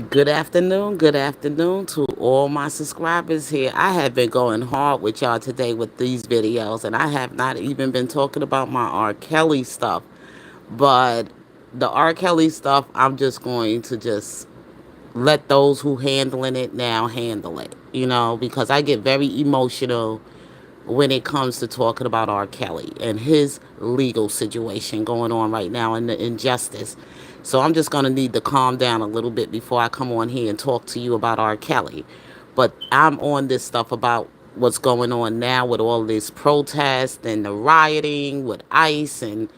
Good afternoon to all my subscribers here. I have been going hard with y'all today with these videos, and I have not even been talking about my R. Kelly stuff. But the R. Kelly stuff, I'm just going to just let those who handling it now handle it, because I get very emotional when it comes to talking about R. Kelly and his legal situation going on right now and the injustice. So I'm just going to need to calm down a little bit before I come on here and talk to you about R. Kelly. But I'm on this stuff about what's going on now with all this protest and the rioting with ICE and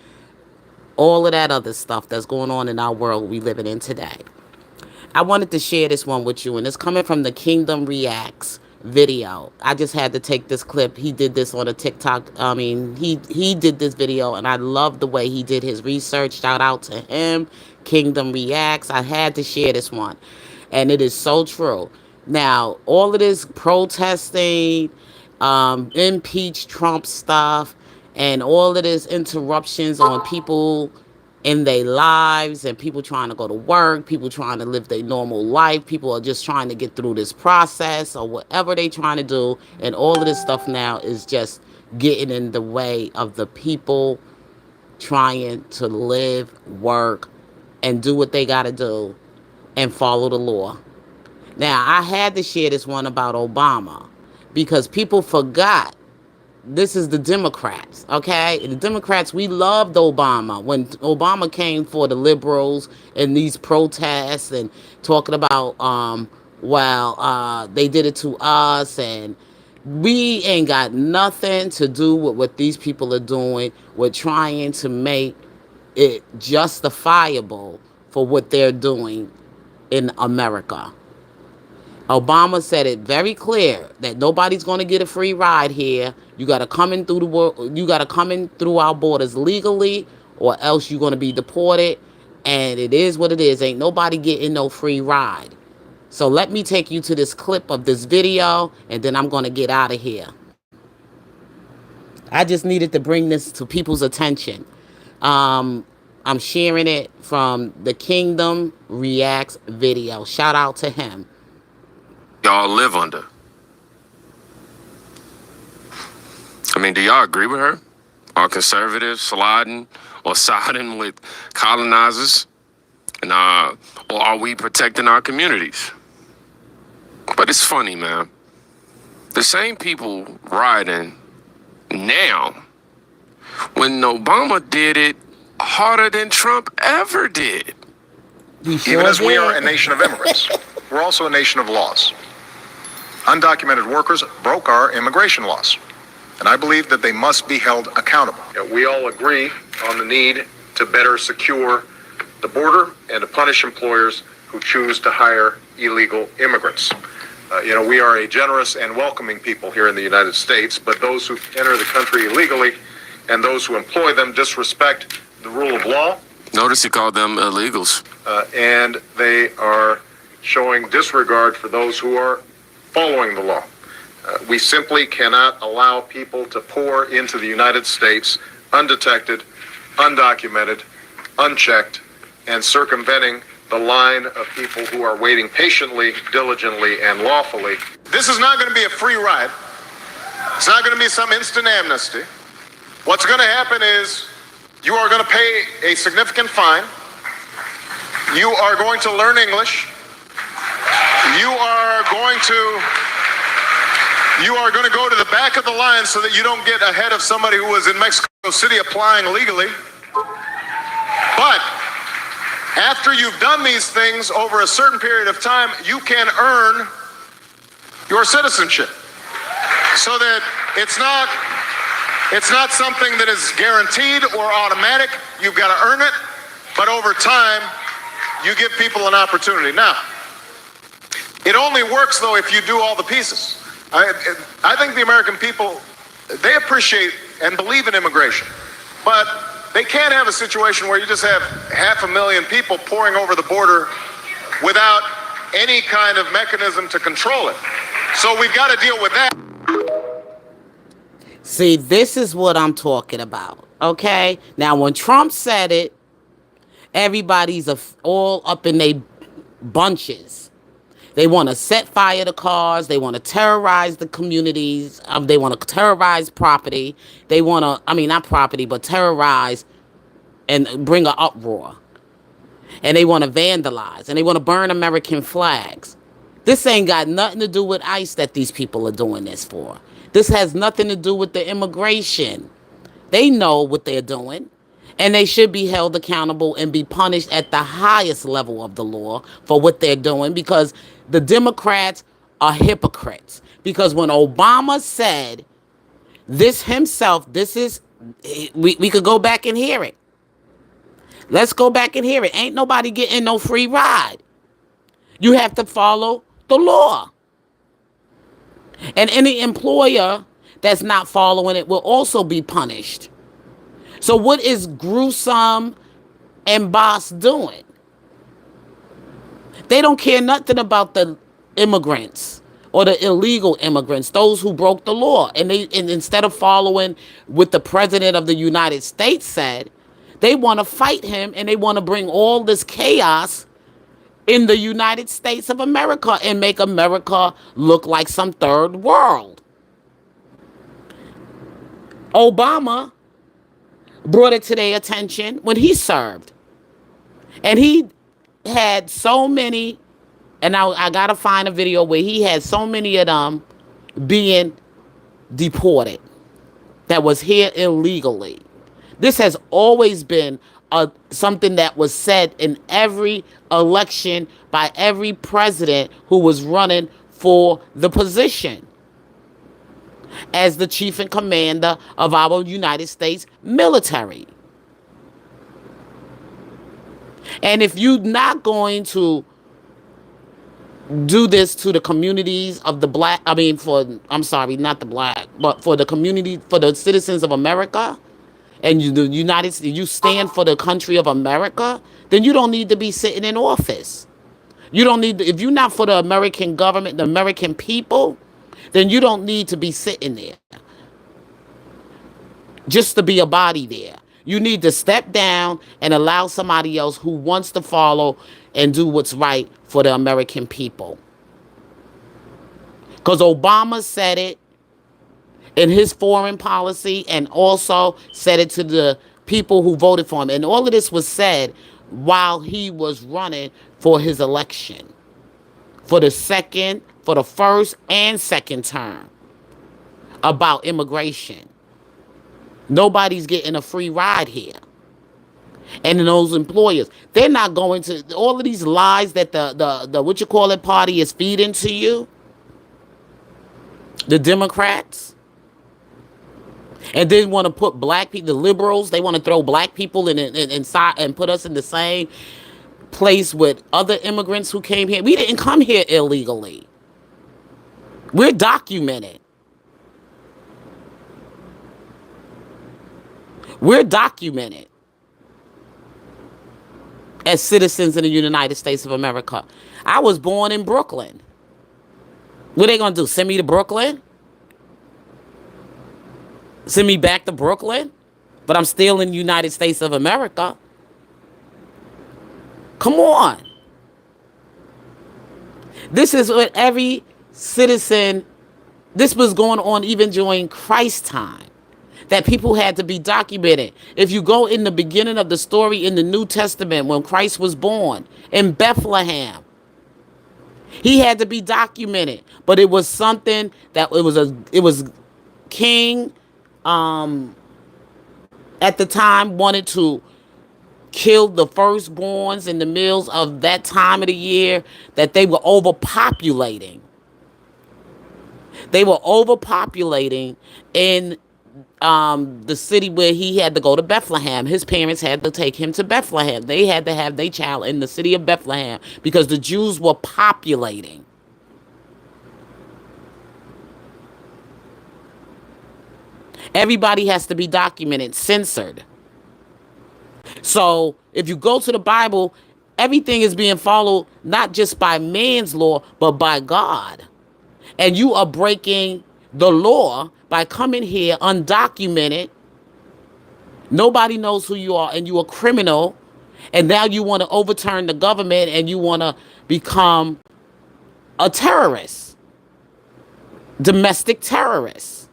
all of that other stuff that's going on in our world we living in today. I wanted to share this one with you, and it's coming from the Kingdom Reacts video. I just had to take this clip. He did this on a TikTok. I mean, he did this video, and I love the way he did his research. Shout out to him, Kingdom Reacts. I had to share this one, and it is so true. Now, all of this protesting, impeach Trump stuff, and all of this interruptions on people in their lives and people trying to go to work, people trying to live their normal life, people are just trying to get through this process or whatever they trying to do. And all of this stuff now is just getting in the way of the people trying to live, work, and do what they got to do and follow the law. Now, I had to share this one about Obama because people forgot this is the Democrats, okay? The Democrats, we loved Obama when Obama came for the liberals and these protests and talking about, they did it to us, and we ain't got nothing to do with what these people are doing. We're trying to make it justifiable for what they're doing in America. Obama said it very clear that nobody's going to get a free ride here. You got to come in through the world. You got to come in through our borders legally, or else you're going to be deported. And it is what it is. Ain't nobody getting no free ride. So let me take you to this clip of this video, and then I'm going to get out of here. I just needed to bring this to people's attention. I'm sharing it from the Kingdom Reacts video. Shout out to him. Y'all live under. I mean, do y'all agree with her? Are conservatives sliding or siding with colonizers? And or are we protecting our communities? But it's funny, man. The same people rioting now when Obama did it harder than Trump ever did. Even as we are a nation of immigrants, we're also a nation of laws. Undocumented workers broke our immigration laws, and I believe that they must be held accountable. We all agree on the need to better secure the border and to punish employers who choose to hire illegal immigrants. We are a generous and welcoming people here in the United States, but those who enter the country illegally and those who employ them disrespect the rule of law. Notice he called them illegals. And they are showing disregard for those who are following the law. We simply cannot allow people to pour into the United States undetected, undocumented, unchecked, and circumventing the line of people who are waiting patiently, diligently, and lawfully. This is not going to be a free ride. It's not going to be some instant amnesty. What's going to happen is you are going to pay a significant fine. You are going to learn English. You are going to go to the back of the line so that you don't get ahead of somebody who was in Mexico City applying legally. But after you've done these things over a certain period of time, you can earn your citizenship. So that it's not something that is guaranteed or automatic. You've got to earn it, but over time, you give people an opportunity. Now, it only works, though, if you do all the pieces. I think the American people, they appreciate and believe in immigration, but they can't have a situation where you just have 500,000 people pouring over the border without any kind of mechanism to control it. So we've got to deal with that. See, this is what I'm talking about, okay? Now, when Trump said it, everybody's all up in their bunches. They want to set fire to cars. They want to terrorize the communities. They want to terrorize property. They want to, I mean, not property, but terrorize and bring an uproar. And they want to vandalize. And they want to burn American flags. This ain't got nothing to do with ICE that these people are doing this for. This has nothing to do with the immigration. They know what they're doing. And they should be held accountable and be punished at the highest level of the law for what they're doing, because the Democrats are hypocrites. Because when Obama said this himself, this is, we could go back and hear it. Let's go back and hear it. Ain't nobody getting no free ride. You have to follow the law. And any employer that's not following it will also be punished. So what is Gruesome and Boss doing? They don't care nothing about the immigrants or the illegal immigrants, those who broke the law. And instead of following what the President of the United States said, they want to fight him, and they want to bring all this chaos in the United States of America and make America look like some third world. Obama brought it to their attention when he served. And he had so many, and I got to find a video where he had so many of them being deported that was here illegally. This has always been something that was said in every election by every president who was running for the position as the chief and commander of our United States military. And if you're not going to do this to the communities of the black, not the black, but for the community, for the citizens of America, and you stand for the country of America, then you don't need to be sitting in office. You don't need, if you're not for the American government, the American people, then you don't need to be sitting there just to be a body there. You need to step down and allow somebody else who wants to follow and do what's right for the American people. Because Obama said it in his foreign policy and also said it to the people who voted for him. And all of this was said while he was running for his election. For the first and second term about immigration. Nobody's getting a free ride here. And those employers, they're not going to, all of these lies that the party is feeding to you, the Democrats, and then want to put black people, the liberals, they want to throw black people inside and put us in the same place with other immigrants who came here. We didn't come here illegally. We're documented. We're documented as citizens in the United States of America. I was born in Brooklyn. What are they going to do? Send me to Brooklyn? Send me back to Brooklyn? But I'm still in the United States of America. Come on. This is what every citizen, this was going on even during Christ's time, that people had to be documented. If you go in the beginning of the story in the New Testament, when Christ was born in Bethlehem, he had to be documented. But it was something that it was king at the time wanted to kill the firstborns in the mills of that time of the year, that they were overpopulating. They were overpopulating in the city where he had to go to Bethlehem. His parents had to take him to Bethlehem. They had to have their child in the city of Bethlehem because the Jews were populating. Everybody has to be documented, censored. So if you go to the Bible, everything is being followed not just by man's law, but by God. And you are breaking the law by coming here undocumented. Nobody knows who you are, and you're a criminal. And now you want to overturn the government and you want to become a terrorist, domestic terrorist.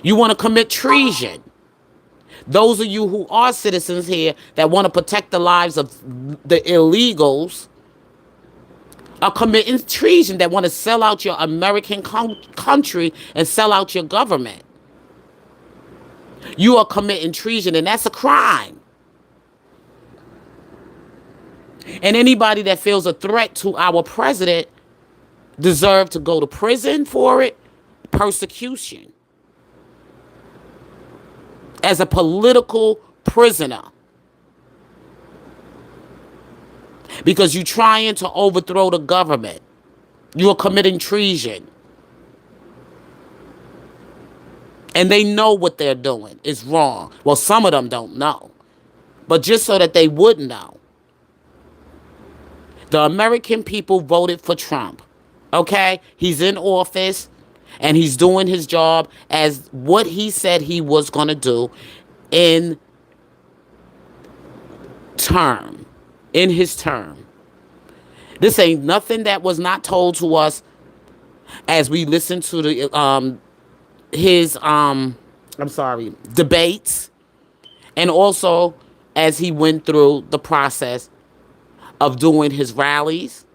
You want to commit treason. Those of you who are citizens here that want to protect the lives of the illegals are committing treason, that want to sell out your American country and sell out your government. You are committing treason, and that's a crime. And anybody that feels a threat to our president deserve to go to prison for it, persecution. As a political prisoner. Because you're trying to overthrow the government. You are committing treason. And they know what they're doing is wrong. Well, some of them don't know. But just so that they would know. The American people voted for Trump. Okay? He's in office. And he's doing his job as what he said he was going to do in his term. This ain't nothing that was not told to us as we listened to his debates, and also as he went through the process of doing his rallies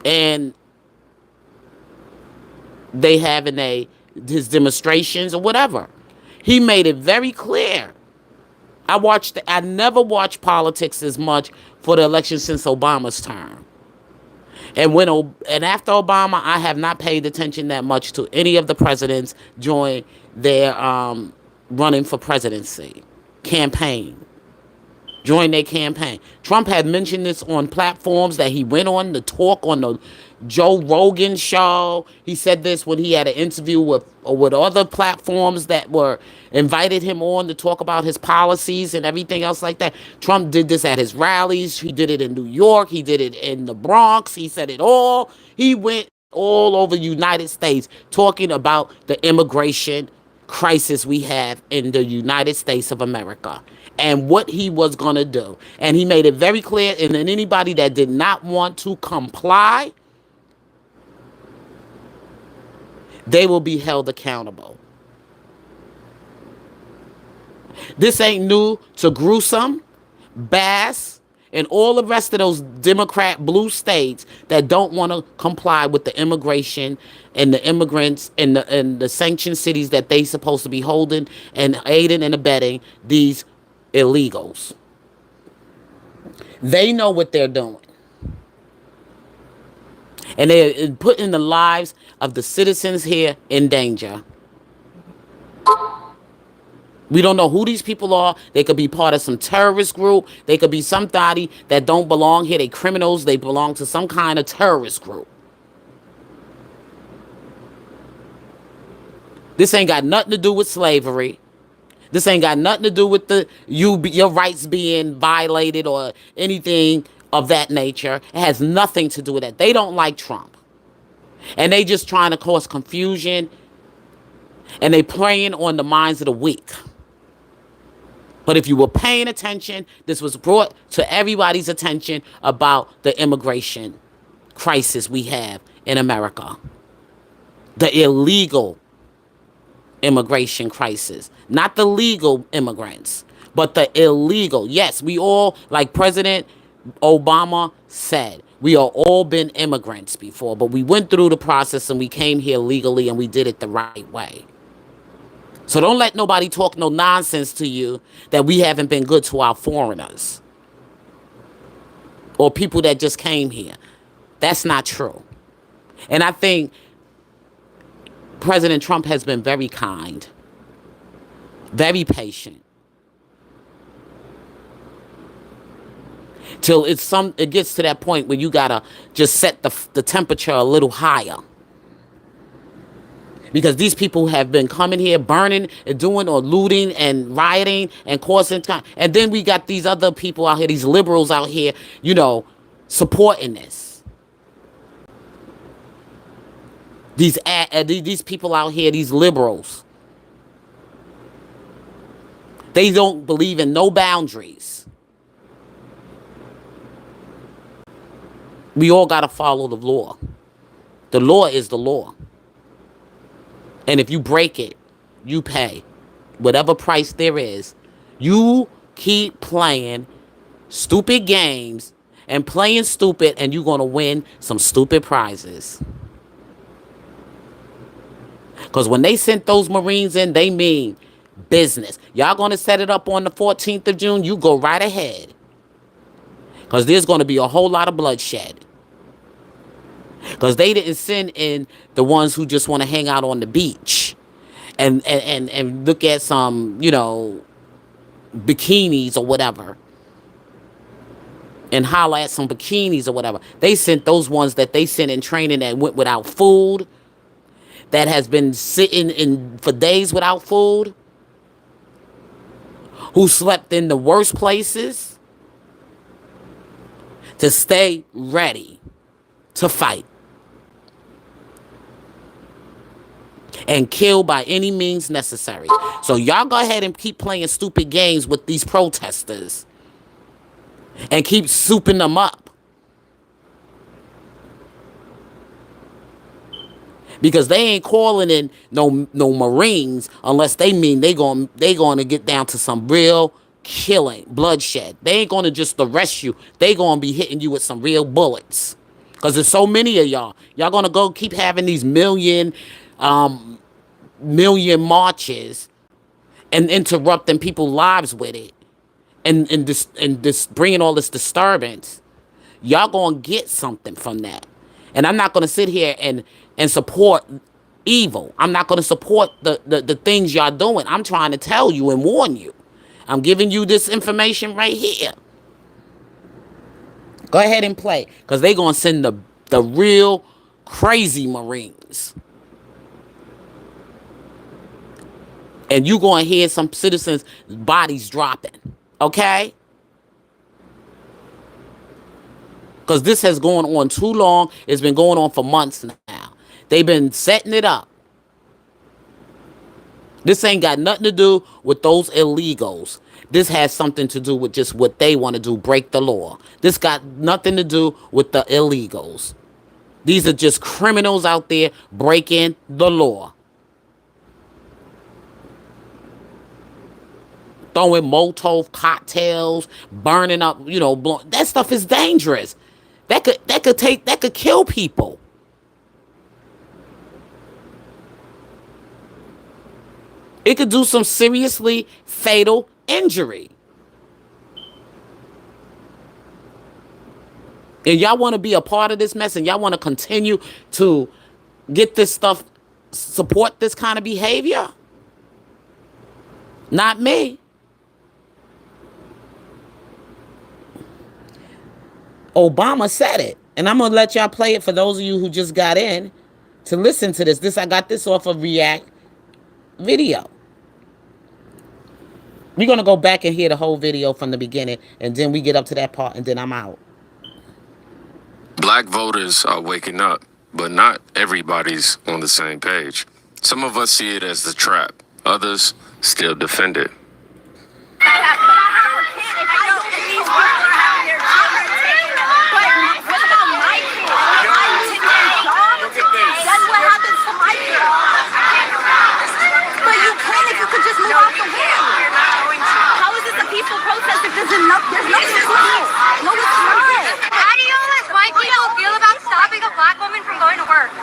and they having his demonstrations or whatever. He made it very clear. I never watched politics as much for the election since Obama's term. And after Obama, I have not paid attention that much to any of the presidents during their running for presidency campaign. During their campaign. Trump had mentioned this on platforms that he went on to talk on the Joe Rogan show. He said this when he had an interview with other platforms that were invited him on to talk about his policies and everything else like that. Trump did this at his rallies. He did it in New York. He did it in the Bronx. He said it all. He went all over the United States talking about the immigration crisis we have in the United States of America and what he was going to do. And he made it very clear, and then anybody that did not want to comply, they will be held accountable. This ain't new to Gruesome, Bass, and all the rest of those Democrat blue states that don't want to comply with the immigration and the immigrants and the sanctioned cities that they supposed to be holding and aiding and abetting these illegals. They know what they're doing. And they're putting the lives of the citizens here in danger. We don't know who these people are. They could be part of some terrorist group. They could be somebody that don't belong here. They criminals. They belong to some kind of terrorist group. This ain't got nothing to do with slavery. This ain't got nothing to do with your rights being violated or anything of that nature. It has nothing to do with that. They don't like Trump. And they just trying to cause confusion. And they preying on the minds of the weak. But if you were paying attention, this was brought to everybody's attention about the immigration crisis we have in America. The illegal immigration crisis. Not the legal immigrants, but the illegal. Yes, we all, like President Obama said, we are all been immigrants before, but we went through the process and we came here legally and we did it the right way. So don't let nobody talk no nonsense to you that we haven't been good to our foreigners or people that just came here. That's not true. And I think President Trump has been very kind, very patient. Till it gets to that point where you gotta just set the temperature a little higher. Because these people have been coming here, burning and doing or looting and rioting and causing time. And then we got these other people out here, these liberals out here, supporting this. These people out here, these liberals. They don't believe in no boundaries. We all got to follow the law. The law is the law. And if you break it, you pay whatever price there is. You keep playing stupid games and playing stupid, and you're going to win some stupid prizes. Because when they sent those Marines in, they mean business. Y'all going to set it up on the 14th of June? You go right ahead. Because there's going to be a whole lot of bloodshed. Because they didn't send in the ones who just want to hang out on the beach and look at some, you know, bikinis or whatever. And holler at some bikinis or whatever. They sent those ones that they sent in training that went without food. That has been sitting in for days without food. Who slept in the worst places. To stay ready to fight. And kill by any means necessary. So y'all go ahead and keep playing stupid games with these protesters. And keep souping them up. Because they ain't calling in no Marines unless they mean they going to get down to some real killing, bloodshed. They ain't going to just arrest you. They going to be hitting you with some real bullets. Because there's so many of y'all. Y'all going to go keep having these million marches and interrupting people's lives with it. And this bringing all this disturbance. Y'all going to get something from that. And I'm not going to sit here and support evil. I'm not going to support the things y'all doing. I'm trying to tell you and warn you. I'm giving you this information right here. Go ahead and play. Because they're going to send the real crazy Marines. And you're going to hear some citizens' bodies dropping. Okay? Because this has gone on too long. It's been going on for months now. They've been setting it up. This ain't got nothing to do with those illegals. This has something to do with just what they want to do, break the law. This got nothing to do with the illegals. These are just criminals out there breaking the law. Throwing Molotov cocktails, burning up, you know, that stuff is dangerous. That could kill people. It could do some seriously fatal injury. And y'all want to be a part of this mess, and y'all want to continue to get this stuff, support this kind of behavior? Not me. Obama said it. And I'm going to let y'all play it for those of you who just got in to listen to this. I got this off of React video. We're going to go back and hear the whole video from the beginning, and then we get up to that part, and then I'm out. Black voters are waking up, but not everybody's on the same page. Some of us see it as the trap. Others still defend it.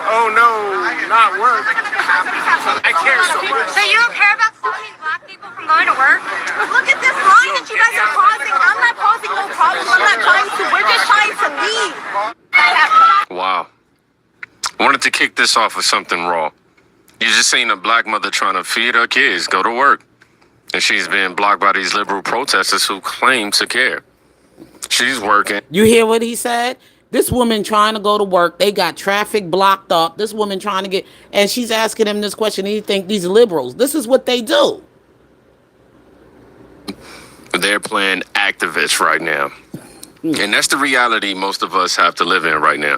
Oh no, not work. I care so much. So you don't care about stopping black people from going to work? Look at this line that you guys are causing. I'm not causing no problem. I'm not trying to. We're just trying to leave. Wow. Wanted to kick this off with something raw. You just seen a black mother trying to feed her kids, go to work. And she's being blocked by these liberal protesters who claim to care. She's working. You hear what he said? This woman trying to go to work. They got traffic blocked up. This woman trying to get, and she's asking him this question. And you think these liberals, this is what they do. They're playing activists right now. And that's the reality most of us have to live in right now.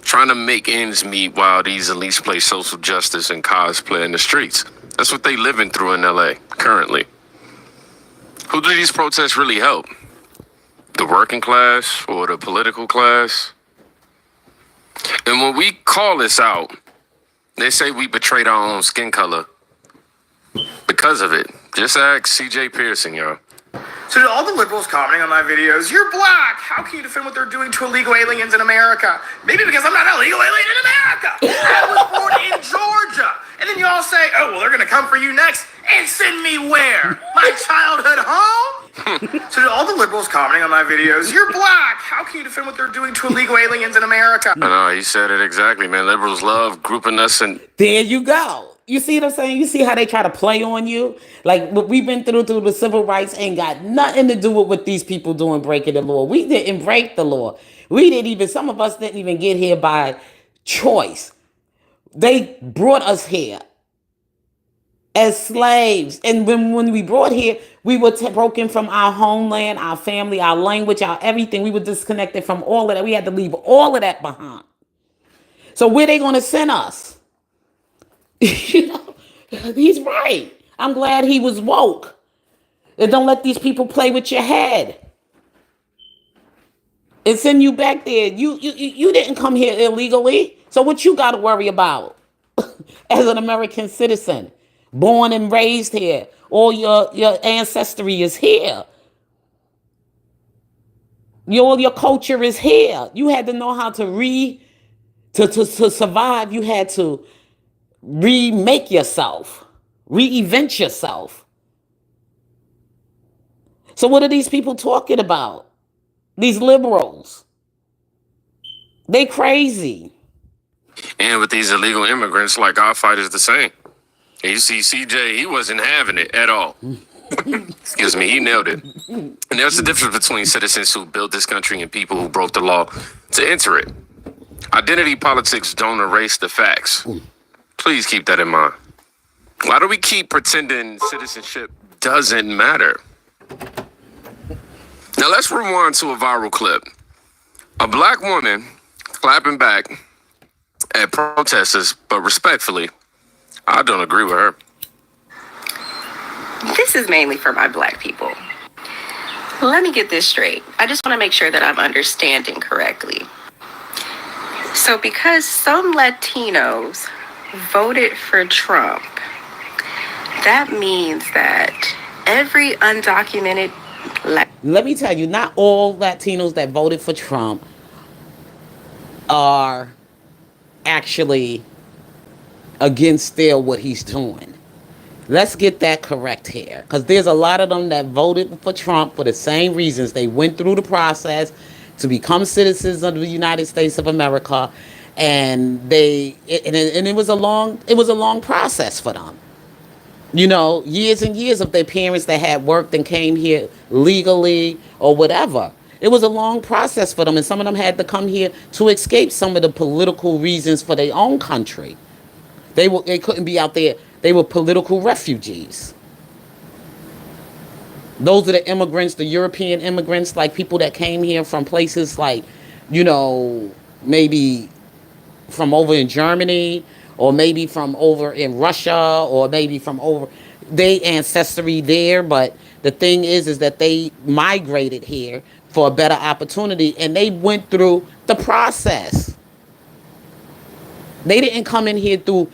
Trying to make ends meet while these elites play social justice and cosplay in the streets. That's what they living through in LA currently. Who do these protests really help? The working class or the political class? And when we call this out, they say we betrayed our own skin color because of it. Just ask CJ Pearson, y'all. So to all the liberals commenting on my videos, you're black. How can you defend what they're doing to illegal aliens in America? Maybe because I'm not an illegal alien in America. I was born in Georgia. And then you all say, oh, well, they're going to come for you next and send me where? My childhood home? So to all the liberals commenting on my videos, you're black. How can you defend what they're doing to illegal aliens in America? I know, he said it exactly, man. Liberals love grouping us in. There you go. You see what I'm saying? You see how they try to play on you? Like what we've been through the civil rights ain't got nothing to do with what these people doing breaking the law. We didn't break the law. Some of us didn't even get here by choice. They brought us here as slaves. And when we brought here, we were broken from our homeland, our family, our language, our everything. We were disconnected from all of that. We had to leave all of that behind. So where they going to send us? You know, he's right. I'm glad he was woke. And don't let these people play with your head and send you back there. You didn't come here illegally. So what you got to worry about as an American citizen, born and raised here? All your ancestry is here. All your culture is here. You had to know how to survive. You had to remake yourself, reinvent yourself. So what are these people talking about? These liberals. They crazy. And with these illegal immigrants, like our fight is the same. And you see CJ, he wasn't having it at all. Excuse me, he nailed it. And there's a difference between citizens who built this country and people who broke the law to enter it. Identity politics don't erase the facts. Please keep that in mind. Why do we keep pretending citizenship doesn't matter? Now let's rewind to a viral clip. A black woman clapping back at protesters, but respectfully, I don't agree with her. This is mainly for my black people. Let me get this straight. I just want to make sure that I'm understanding correctly. So because some Latinos voted for Trump, that means that every undocumented let me tell you, not all Latinos that voted for Trump are actually against still what he's doing. Let's get that correct here, because there's a lot of them that voted for Trump for the same reasons. They went through the process to become citizens of the United States of America, and it was a long process for them. You know, years and years of their parents that had worked and came here legally or whatever. It was a long process for them, and some of them had to come here to escape some of the political reasons for their own country. They couldn't be out there. They were political refugees. Those are the immigrants, the European immigrants, like people that came here from places like, you know, maybe from over in Germany, or maybe from over in Russia, or maybe from over their ancestry there. But the thing is that they migrated here for a better opportunity, and they went through the process. They didn't come in here through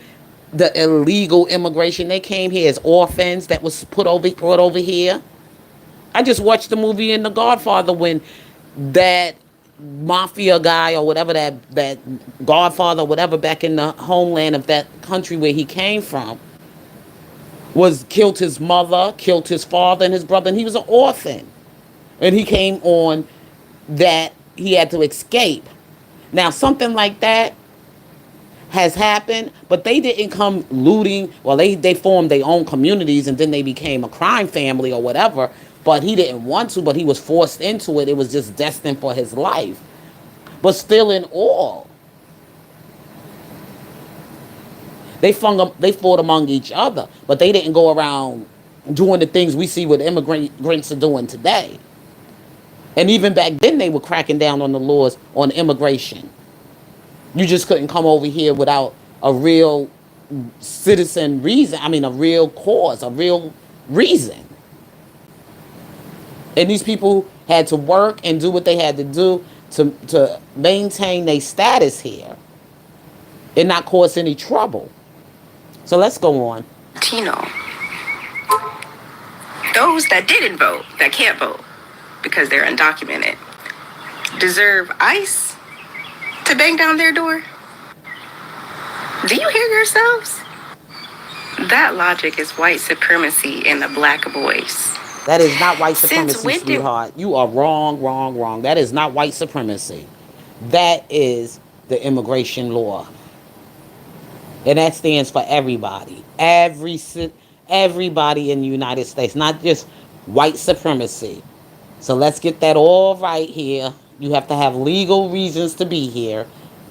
the illegal immigration. They came here as orphans that was brought over here. I just watched the movie in The Godfather when that mafia guy or whatever, that Godfather, whatever, back in the homeland of that country where he came from, killed his mother, killed his father and his brother, and he was an orphan. And he came on that he had to escape. Now, something like that has happened, but they didn't come looting. Well, they formed their own communities, and then they became a crime family or whatever. But he didn't want to, but he was forced into it. It was just destined for his life. But still in all, they fought among each other, but they didn't go around doing the things we see what immigrants are doing today. And even back then, they were cracking down on the laws on immigration. You just couldn't come over here without a real citizen reason. I mean, a real cause, a real reason. And these people had to work and do what they had to do to maintain their status here and not cause any trouble. So let's go on. Latino, those that didn't vote, that can't vote because they're undocumented, deserve ICE to bang down their door? Do you hear yourselves? That logic is white supremacy in a black voice. That is not white Since supremacy, when did sweetheart. You are wrong, wrong, wrong. That is not white supremacy. That is the immigration law. And that stands for everybody. Everybody in the United States, not just white supremacy. So let's get that all right here. You have to have legal reasons to be here.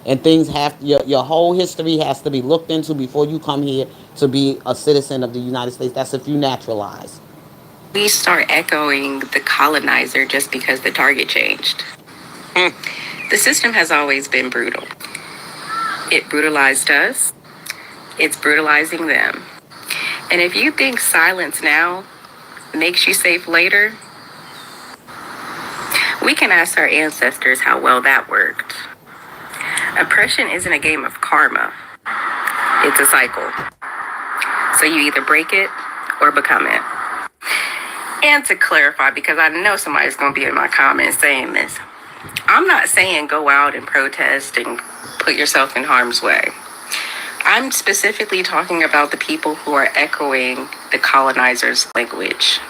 And things have, your whole history has to be looked into before you come here to be a citizen of the United States. That's if you naturalize. we start echoing the colonizer just because the target changed? The system has always been brutal. It brutalized us. It's brutalizing them. And if you think silence now makes you safe later, we can ask our ancestors how well that worked. Oppression isn't a game of karma. It's a cycle. So you either break it or become it. And to clarify, because I know somebody's going to be in my comments saying this, I'm not saying go out and protest and put yourself in harm's way. I'm specifically talking about the people who are echoing the colonizer's language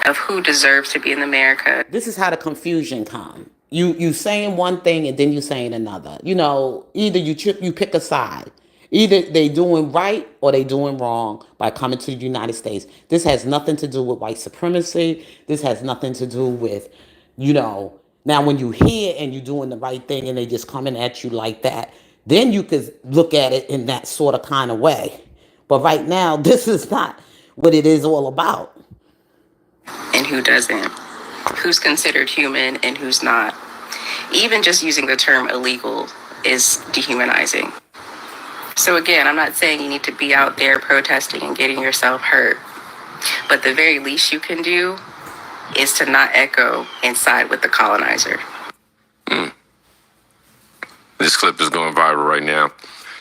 of who deserves to be in America. This is how the confusion come. You saying one thing and then you saying another. You know, either you pick a side. Either they doing right or they doing wrong by coming to the United States. This has nothing to do with white supremacy. This has nothing to do with, now when you hear and you're doing the right thing and they just coming at you like that, then you could look at it in that sort of kind of way. But right now, this is not what it is all about. And who doesn't? Who's considered human and who's not? Even just using the term illegal is dehumanizing. So again, I'm not saying you need to be out there protesting and getting yourself hurt. But the very least you can do is to not echo and side with the colonizer. This clip is going viral right now.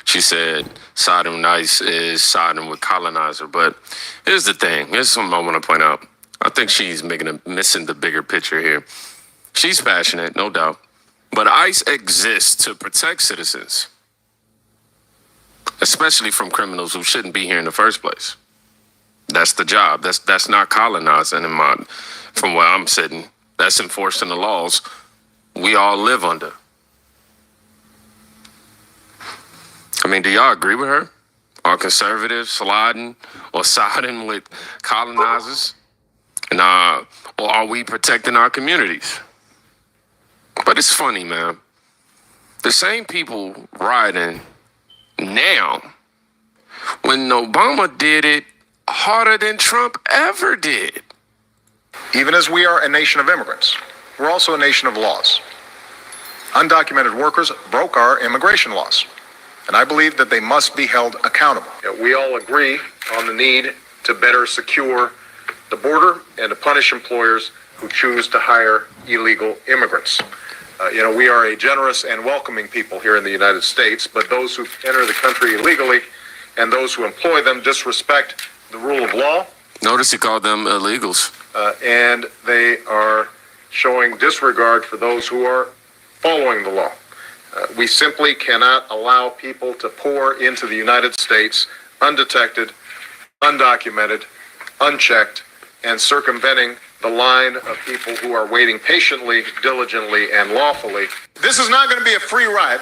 She said siding nice is siding with colonizer. But here's the thing. Here's something I want to point out. I think she's missing the bigger picture here. She's passionate, no doubt. But ICE exists to protect citizens, especially from criminals who shouldn't be here in the first place. That's the job. That's not colonizing from where I'm sitting. That's enforcing the laws we all live under. I mean, do y'all agree with her? Are conservatives sliding or siding with colonizers? And or are we protecting our communities? But it's funny, man. The same people rioting now when Obama did it harder than Trump ever did. Even as we are a nation of immigrants, we're also a nation of laws. Undocumented workers broke our immigration laws, and I believe that they must be held accountable. We all agree on the need to better secure the border and to punish employers who choose to hire illegal immigrants. We are a generous and welcoming people here in the United States, but those who enter the country illegally and those who employ them disrespect the rule of law. Notice he called them illegals. And they are showing disregard for those who are following the law. We simply cannot allow people to pour into the United States undetected, undocumented, unchecked, and circumventing the line of people who are waiting patiently, diligently, and lawfully. This is not going to be a free ride.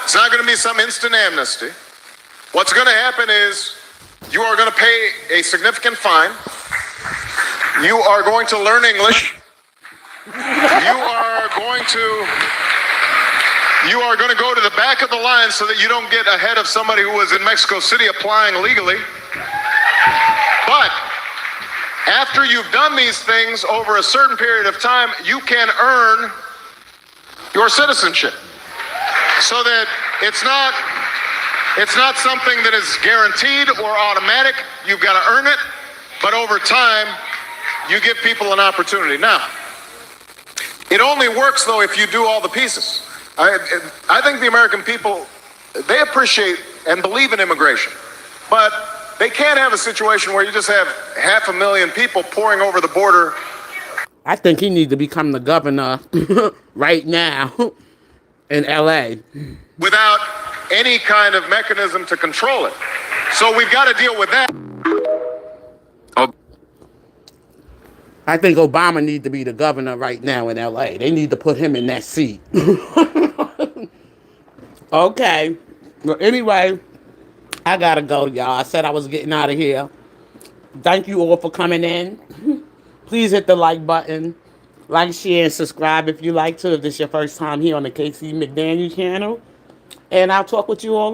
It's not going to be some instant amnesty. What's going to happen is you are going to pay a significant fine. You are going to learn English. You are going to go to the back of the line so that you don't get ahead of somebody who was in Mexico City applying legally. But after you've done these things over a certain period of time, you can earn your citizenship. So that it's not something that is guaranteed or automatic. You've got to earn it. But over time, you give people an opportunity. Now, it only works, though, if you do all the pieces. I think the American people, they appreciate and believe in immigration, but they can't have a situation where you just have 500,000 people pouring over the border. I think he needs to become the governor right now in L.A. Without any kind of mechanism to control it. So we've got to deal with that. Oh, I think Obama needs to be the governor right now in L.A. They need to put him in that seat. Okay. Well, anyway, I got to go, y'all. I said I was getting out of here. Thank you all for coming in. Please hit the like button. Like, share, and subscribe if you like to. If this is your first time here on the KC McDaniel channel. And I'll talk with you all